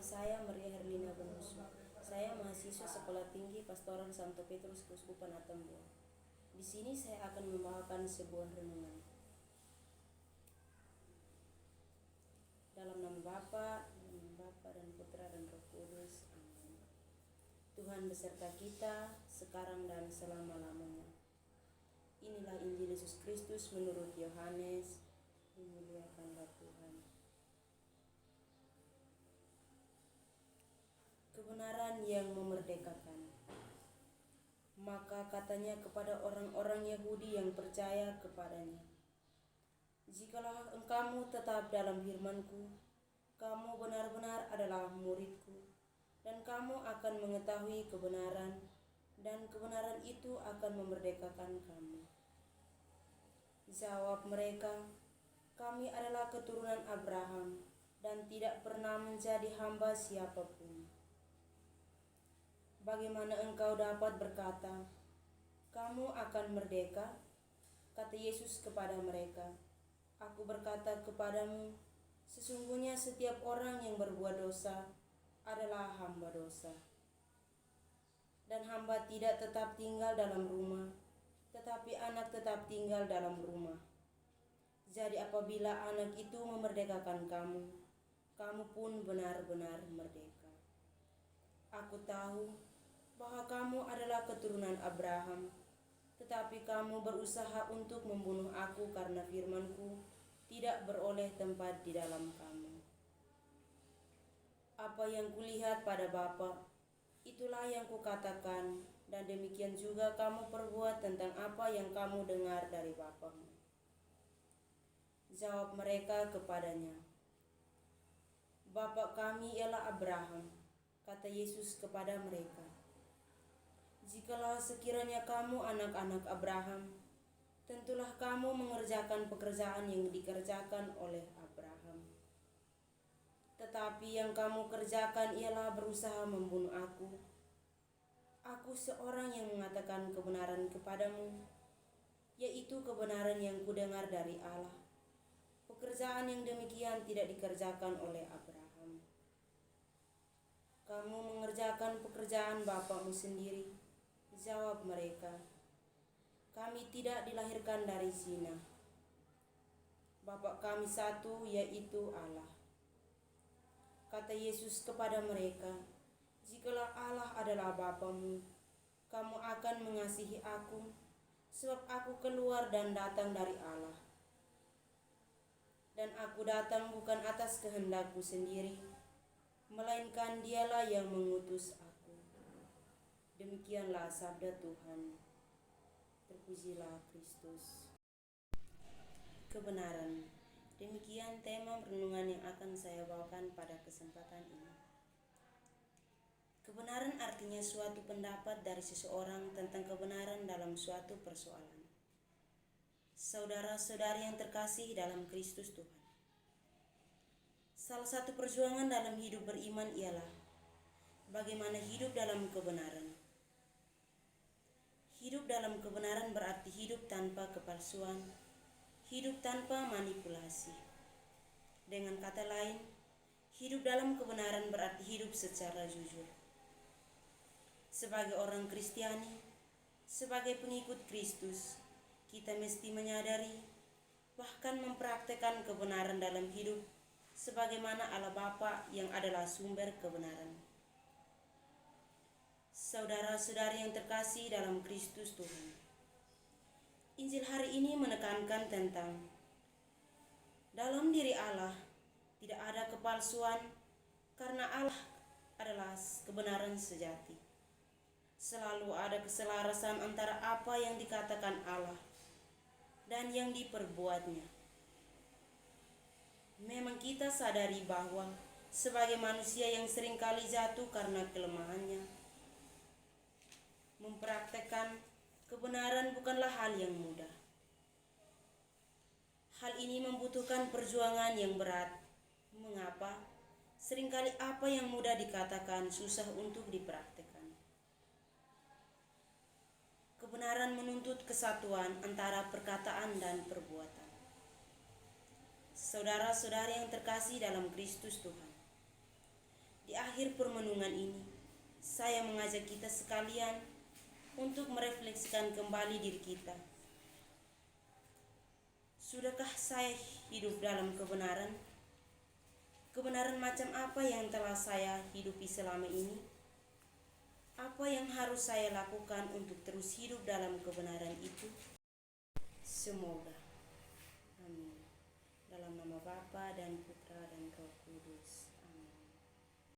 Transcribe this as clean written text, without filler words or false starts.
saya Maria Herlina Benusu. Saya mahasiswa Sekolah Tinggi Pastoral Santo Petrus Keuskupan Atambua. Di sini saya akan membawakan sebuah renungan. Dalam nama Bapa dan Putra dan Roh Kudus. Amin. Tuhan beserta kita sekarang dan selama-lamanya. Inilah Injil Yesus Kristus menurut Yohanes. Dimuliakanlah Tuhan. Kebenaran yang memerdekakan. Maka katanya kepada orang-orang Yahudi yang percaya kepadanya, "Jikalau engkau tetap dalam firman-Ku, kamu benar-benar adalah murid-Ku, dan kamu akan mengetahui kebenaran, dan kebenaran itu akan memerdekakan kamu." Jawab mereka, "Kami adalah keturunan Abraham dan tidak pernah menjadi hamba siapapun. Bagaimana engkau dapat berkata, 'Kamu akan merdeka?' Kata Yesus kepada mereka, 'Aku berkata kepadamu, sesungguhnya setiap orang yang berbuat dosa adalah hamba dosa. Dan hamba tidak tetap tinggal dalam rumah, tetapi anak tetap tinggal dalam rumah. Jadi apabila anak itu memerdekakan kamu, kamu pun benar-benar merdeka. Aku tahu bahwa kamu adalah keturunan Abraham, tetapi kamu berusaha untuk membunuh aku karena firman-Ku tidak beroleh tempat di dalam kamu. Apa yang kulihat pada Bapa, itulah yang kukatakan, dan demikian juga kamu perbuat tentang apa yang kamu dengar dari Bapamu." Jawab mereka kepadanya, "Bapa kami ialah Abraham." Kata Yesus kepada mereka, "Jikalau sekiranya kamu anak-anak Abraham, tentulah kamu mengerjakan pekerjaan yang dikerjakan oleh Abraham. Tetapi yang kamu kerjakan ialah berusaha membunuh aku. Aku seorang yang mengatakan kebenaran kepadamu, yaitu kebenaran yang kudengar dari Allah. Pekerjaan yang demikian tidak dikerjakan oleh Abraham. Kamu mengerjakan pekerjaan bapamu sendiri." Jawab mereka, "Kami tidak dilahirkan dari zina. Bapa kami satu, yaitu Allah." Kata Yesus kepada mereka, "Jikalau Allah adalah Bapamu, kamu akan mengasihi aku, sebab aku keluar dan datang dari Allah. Dan aku datang bukan atas kehendakku sendiri, melainkan Dialah yang mengutus aku." Demikianlah sabda Tuhan. Terpujilah Kristus. Kebenaran. Demikian tema renungan yang akan saya bawakan pada kesempatan ini. Kebenaran artinya suatu pendapat dari seseorang tentang kebenaran dalam suatu persoalan. Saudara-saudari yang terkasih dalam Kristus Tuhan, salah satu perjuangan dalam hidup beriman ialah bagaimana hidup dalam kebenaran. Hidup dalam kebenaran berarti hidup tanpa kepalsuan, hidup tanpa manipulasi. Dengan kata lain, hidup dalam kebenaran berarti hidup secara jujur. Sebagai orang Kristiani, sebagai pengikut Kristus, kita mesti menyadari, bahkan mempraktekkan kebenaran dalam hidup sebagaimana Allah Bapa yang adalah sumber kebenaran. Saudara-saudari yang terkasih dalam Kristus Tuhan, Injil hari ini menekankan tentang dalam diri Allah tidak ada kepalsuan, karena Allah adalah kebenaran sejati. Selalu ada keselarasan antara apa yang dikatakan Allah dan yang diperbuatnya. Memang kita sadari bahwa sebagai manusia yang seringkali jatuh karena kelemahannya, mempraktekkan kebenaran bukanlah hal yang mudah. Hal ini membutuhkan perjuangan yang berat. Mengapa? Seringkali apa yang mudah dikatakan susah untuk dipraktekkan. Kebenaran menuntut kesatuan antara perkataan dan perbuatan. Saudara-saudari yang terkasih dalam Kristus Tuhan, di Di akhir permenungan ini, saya mengajak kita sekalian untuk merefleksikan kembali diri kita. Sudahkah saya hidup dalam kebenaran? Kebenaran macam apa yang telah saya hidupi selama ini? Apa yang harus saya lakukan untuk terus hidup dalam kebenaran itu? Semoga. Amin. Dalam nama Bapa dan Putra dan Roh Kudus.